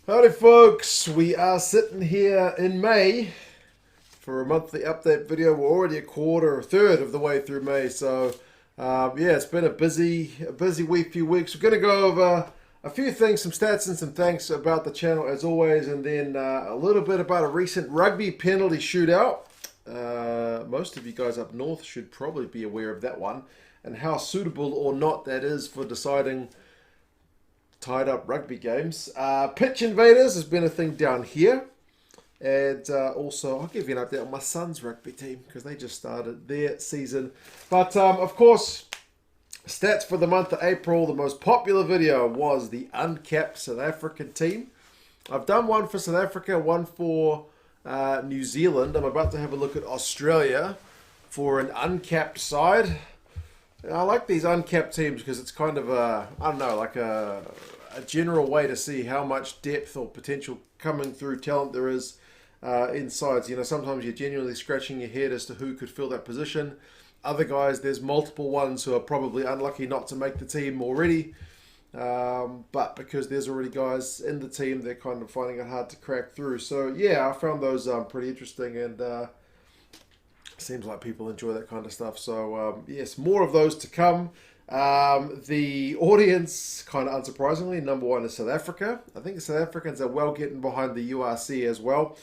Howdy folks, we are sitting here in May for a monthly update video. We're already a third of the way through May, so yeah, it's been a busy few weeks. We're going to go over a few things, some stats and some thanks about the channel as always, and then a little bit about a recent rugby penalty shootout. Most of you guys up north should probably be aware of that one, and how suitable or not that is for deciding tied up rugby games. Pitch Invaders has been a thing down here. And also, I'll give you an update on my son's rugby team because they just started their season. But of course, stats for the month of April. The most popular video was the uncapped South African team. I've done one for South Africa, one for New Zealand. I'm about to have a look at Australia for an uncapped side. I like these uncapped teams because it's kind of a, I don't know, like a general way to see how much depth or potential coming through talent there is in sides. You know, sometimes you're genuinely scratching your head as to who could fill that position. Other guys, there's multiple ones who are probably unlucky not to make the team already. But because there's already guys in the team, they're kind of finding it hard to crack through. So yeah, I found those pretty interesting, and seems like people enjoy that kind of stuff. So yes, more of those to come. The audience, kind of unsurprisingly, number one is South Africa. I think the South Africans are well getting behind the URC as well,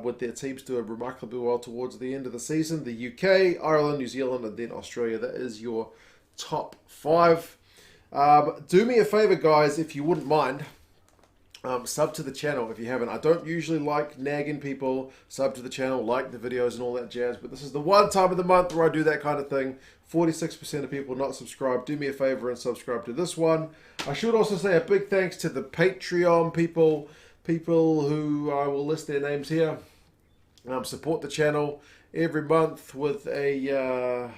with their teams doing remarkably well towards the end of the season. The UK, Ireland, New Zealand, and then Australia. That is your top five. Do me a favor, guys, if you wouldn't mind. Sub to the channel if you haven't. I don't usually like nagging people. Sub to the channel, like the videos and all that jazz, but this is the one time of the month where I do that kind of thing. 46% of people not subscribed. Do me a favor and subscribe to this one. I should also say a big thanks to the Patreon people who I will list their names here. Support the channel every month with a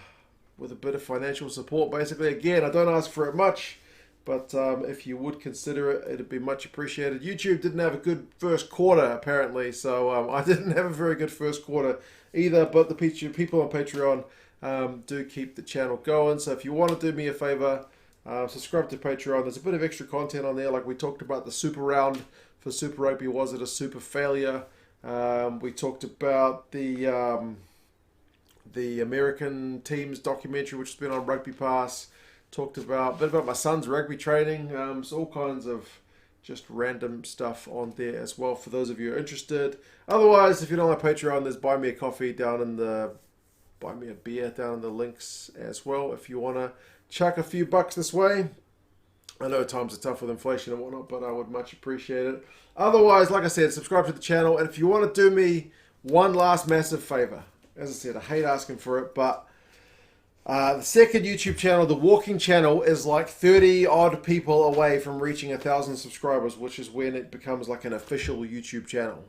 bit of financial support. Basically, again, I don't ask for it much. But if you would consider it, it'd be much appreciated. YouTube didn't have a good first quarter, apparently, so I didn't have a very good first quarter either. But the people on Patreon do keep the channel going. So if you want to do me a favor, subscribe to Patreon. There's a bit of extra content on there, like we talked about the Super Round for Super Rugby. Was it a super failure? We talked about the American teams documentary, which has been on Rugby Pass. Talked about a bit about my son's rugby training, so all kinds of just random stuff on there as well for those of you who are interested. Otherwise, if you don't like Patreon, there's buy me a beer down in the links as well if you want to chuck a few bucks this way. I know times are tough with inflation and whatnot, but I would much appreciate it. Otherwise, like I said, subscribe to the channel, and if you want to do me one last massive favor, as I said, I hate asking for it, but the second YouTube channel, the Walking channel, is like 30 odd people away from reaching 1,000 subscribers, which is when it becomes like an official YouTube channel,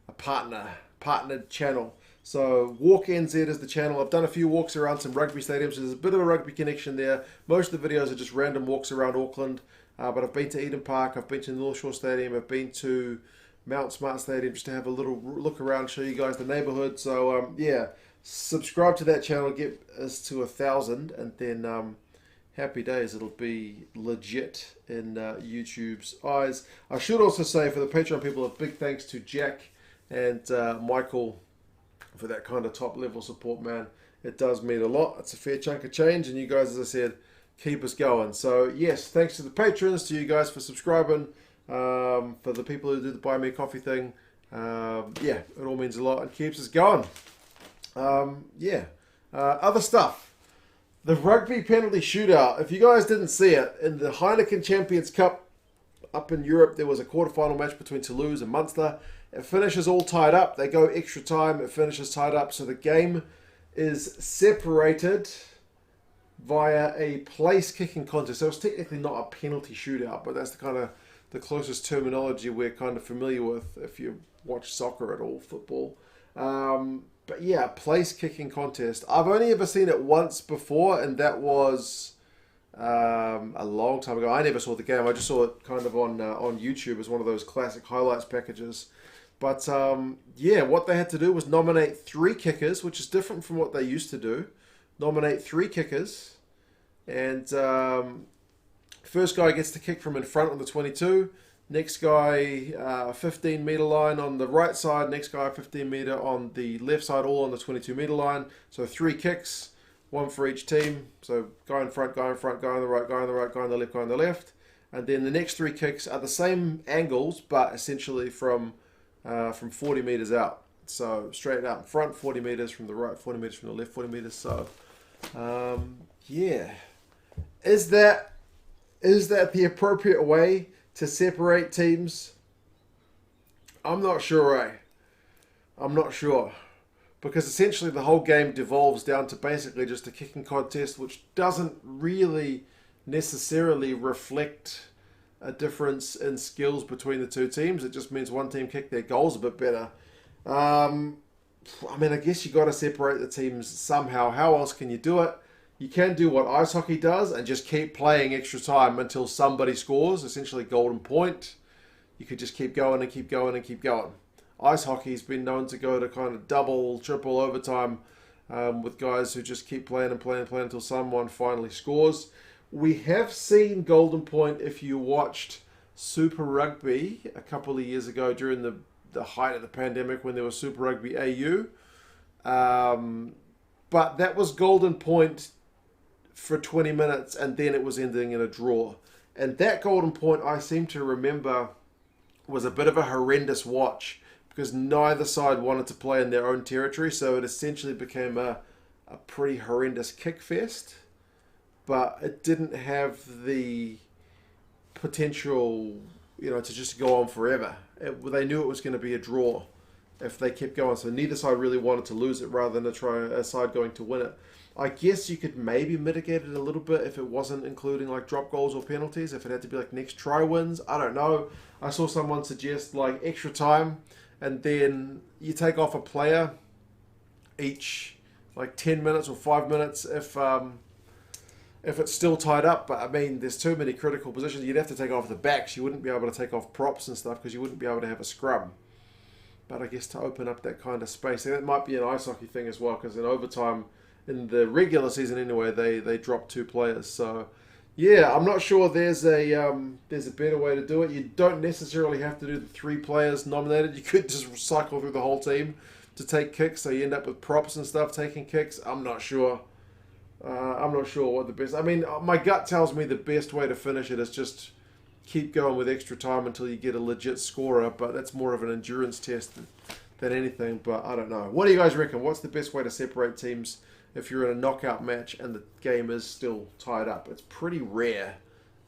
a partnered channel. So Walk NZ is the channel. I've done a few walks around some rugby stadiums. There's a bit of a rugby connection there. Most of the videos are just random walks around Auckland, but I've been to Eden Park, I've been to North Shore Stadium, I've been to Mount Smart Stadium just to have a little look around, show you guys the neighborhood. So yeah. Subscribe to that channel, get us to 1,000, and then happy days. It'll be legit in YouTube's eyes. I should also say for the Patreon people, a big thanks to Jack and Michael for that kind of top level support, man. It does mean a lot. It's a fair chunk of change, and you guys, as I said, keep us going. So yes, thanks to the patrons, to you guys for subscribing, for the people who do the buy me a coffee thing. Yeah, it all means a lot and keeps us going. Other stuff. The Rugby Penalty Shootout. If you guys didn't see it, in the Heineken Champions Cup up in Europe, there was a quarterfinal match between Toulouse and Munster. It finishes all tied up. They go extra time. It finishes tied up. So the game is separated via a place kicking contest. So it's technically not a penalty shootout, but that's the closest terminology we're kind of familiar with if you watch soccer at all, football. But yeah, place kicking contest. I've only ever seen it once before, and that was a long time ago. I never saw the game. I just saw it kind of on YouTube as one of those classic highlights packages. But yeah, what they had to do was nominate 3 kickers, which is different from what they used to do. Nominate 3 kickers, and first guy gets to kick from in front on the 22. Next guy, 15 meter line on the right side. Next guy, 15 meter on the left side, all on the 22 meter line. So 3 kicks, one for each team. So guy in front, guy in front, guy on the right, guy on the right, guy on the left, guy on the left. And then the next 3 kicks are the same angles, but essentially from 40 meters out. So straight out in front, 40 meters from the right, 40 meters from the left, 40 meters. So yeah, is that the appropriate way to separate teams? I'm not sure, I'm not sure. Because essentially the whole game devolves down to basically just a kicking contest, which doesn't really necessarily reflect a difference in skills between the two teams. It just means one team kicked their goals a bit better. I mean, I guess you got to separate the teams somehow. How else can you do it? You can do what ice hockey does and just keep playing extra time until somebody scores, essentially golden point. You could just keep going and keep going and keep going. Ice hockey's been known to go to kind of double, triple overtime with guys who just keep playing and playing and playing until someone finally scores. We have seen golden point if you watched Super Rugby a couple of years ago during the height of the pandemic when there was Super Rugby AU. But that was golden point for 20 minutes and then it was ending in a draw. And that golden point, I seem to remember, was a bit of a horrendous watch because neither side wanted to play in their own territory, so it essentially became a pretty horrendous kick fest. But it didn't have the potential, to just go on forever. They knew it was going to be a draw if they kept going, so neither side really wanted to lose it rather than a side going to win it. I guess you could maybe mitigate it a little bit if it wasn't including like drop goals or penalties, if it had to be like next try wins. I don't know. I saw someone suggest like extra time and then you take off a player each like 10 minutes or 5 minutes if it's still tied up. But I mean, there's too many critical positions. You'd have to take off the backs. You wouldn't be able to take off props and stuff because you wouldn't be able to have a scrum. But I guess to open up that kind of space, that might be an ice hockey thing as well, because in overtime, in the regular season anyway, they drop 2 players. So yeah, I'm not sure there's a better way to do it. You don't necessarily have to do the 3 players nominated. You could just cycle through the whole team to take kicks, so you end up with props and stuff taking kicks. I'm not sure. I'm not sure what the best... I mean, my gut tells me the best way to finish it is just keep going with extra time until you get a legit scorer, but that's more of an endurance test than anything. But I don't know. What do you guys reckon? What's the best way to separate teams if you're in a knockout match and the game is still tied up? It's pretty rare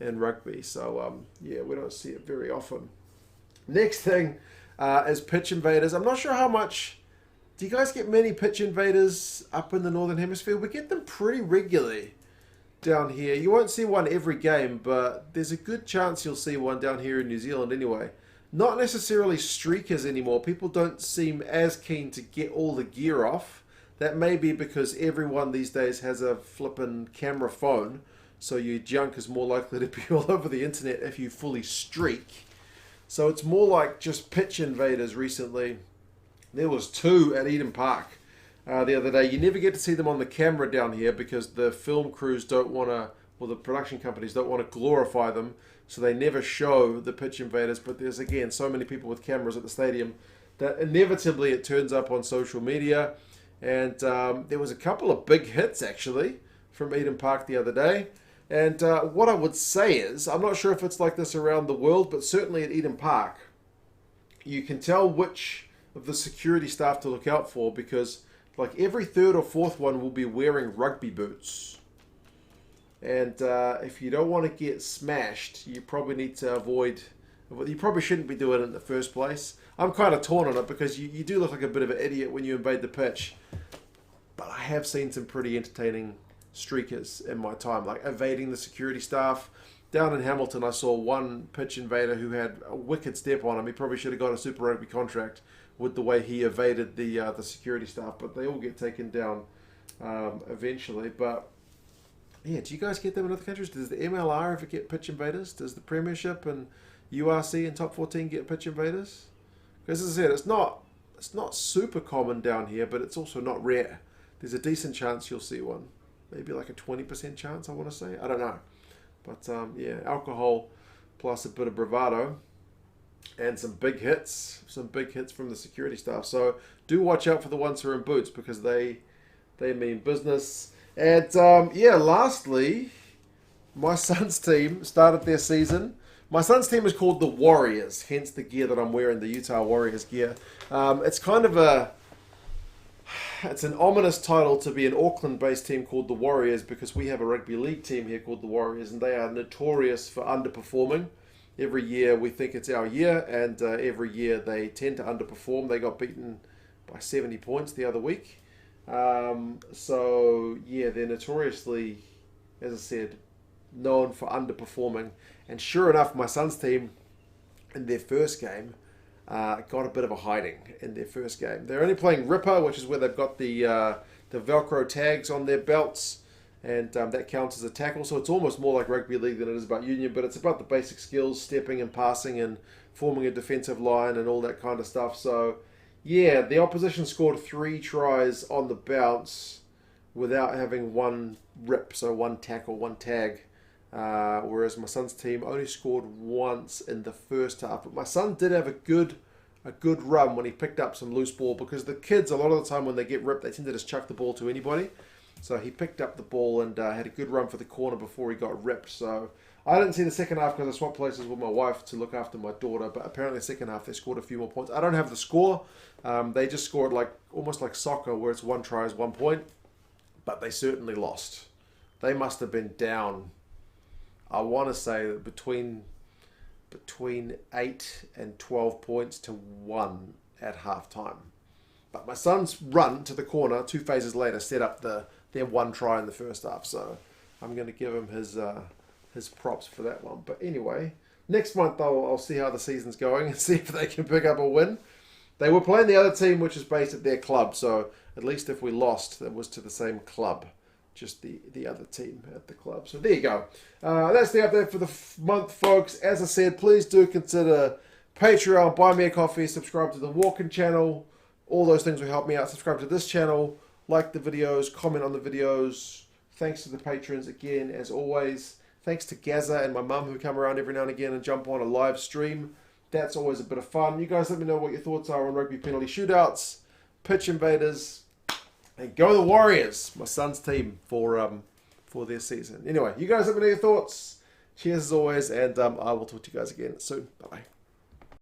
in rugby, so yeah, we don't see it very often. Next thing is pitch invaders. I'm not sure how much... Do you guys get many pitch invaders up in the Northern Hemisphere? We get them pretty regularly down here. You won't see one every game, but there's a good chance you'll see one down here in New Zealand anyway. Not necessarily streakers anymore. People don't seem as keen to get all the gear off. That may be because everyone these days has a flippin' camera phone, so your junk is more likely to be all over the internet if you fully streak. So it's more like just pitch invaders recently. There was 2 at Eden Park the other day. You never get to see them on the camera down here because the film crews don't want to, or the production companies don't want to glorify them, so they never show the pitch invaders. But there's, again, so many people with cameras at the stadium that inevitably it turns up on social media. And there was a couple of big hits, actually, from Eden Park the other day. And what I would say is, I'm not sure if it's like this around the world, but certainly at Eden Park, you can tell which of the security staff to look out for, because like every 3rd or 4th one will be wearing rugby boots. And if you don't want to get smashed, you probably need to avoid... You probably shouldn't be doing it in the first place. I'm kind of torn on it because you do look like a bit of an idiot when you invade the pitch. But I have seen some pretty entertaining streakers in my time, like evading the security staff. Down in Hamilton, I saw one pitch invader who had a wicked step on him. He probably should have got a Super Rugby contract with the way he evaded the security staff. But they all get taken down eventually. But yeah, do you guys get them in other countries? Does the MLR ever get pitch invaders? Does the Premiership and URC and Top 14 get pitch invaders? Because as I said, it's not super common down here, but it's also not rare. There's a decent chance you'll see one. Maybe like a 20% chance, I want to say. I don't know. But yeah, alcohol plus a bit of bravado and some big hits from the security staff. So do watch out for the ones who are in boots, because they mean business. And yeah, lastly, my son's team started their season. My son's team is called the Warriors, hence the gear that I'm wearing, the Utah Warriors gear. It's kind of it's an ominous title to be an Auckland-based team called the Warriors, because we have a rugby league team here called the Warriors, and they are notorious for underperforming. Every year we think it's our year, and every year they tend to underperform. They got beaten by 70 points the other week. So yeah, they're notoriously, as I said, known for underperforming. And sure enough, my son's team in their first game got a bit of a hiding in their first game. They're only playing Ripper, which is where they've got the Velcro tags on their belts, and that counts as a tackle. So it's almost more like rugby league than it is about union, but it's about the basic skills, stepping and passing and forming a defensive line and all that kind of stuff. So yeah, the opposition scored 3 tries on the bounce without having one rip, so one tackle, one tag. Whereas my son's team only scored once in the first half. But my son did have a good run when he picked up some loose ball, because the kids, a lot of the time when they get ripped, they tend to just chuck the ball to anybody. So he picked up the ball and had a good run for the corner before he got ripped. So I didn't see the second half because I swapped places with my wife to look after my daughter. But apparently the second half they scored a few more points. I don't have the score. They just scored almost like soccer, where it's 1 try is 1 point. But they certainly lost. They must have been down, I want to say, between 8 and 12 points to 1 at halftime. But my son's run to the corner 2 phases later set up their 1 try in the first half. So I'm going to give him his props for that one. But anyway, next month I'll see how the season's going and see if they can pick up a win. They were playing the other team, which is based at their club. So at least if we lost, it was to the same club. Just the other team at the club. So there you go. That's the update for the month, folks. As I said, please do consider Patreon, buy me a coffee, subscribe to the Walking channel. All those things will help me out. Subscribe to this channel, like the videos, comment on the videos. Thanks to the patrons again, as always. Thanks to Gaza and my mum, who come around every now and again and jump on a live stream. That's always a bit of fun. You guys let me know what your thoughts are on rugby penalty shootouts, pitch invaders, and go the Warriors, my son's team, for their season. Anyway, you guys let me know your thoughts. Cheers as always, and I will talk to you guys again soon. Bye-bye.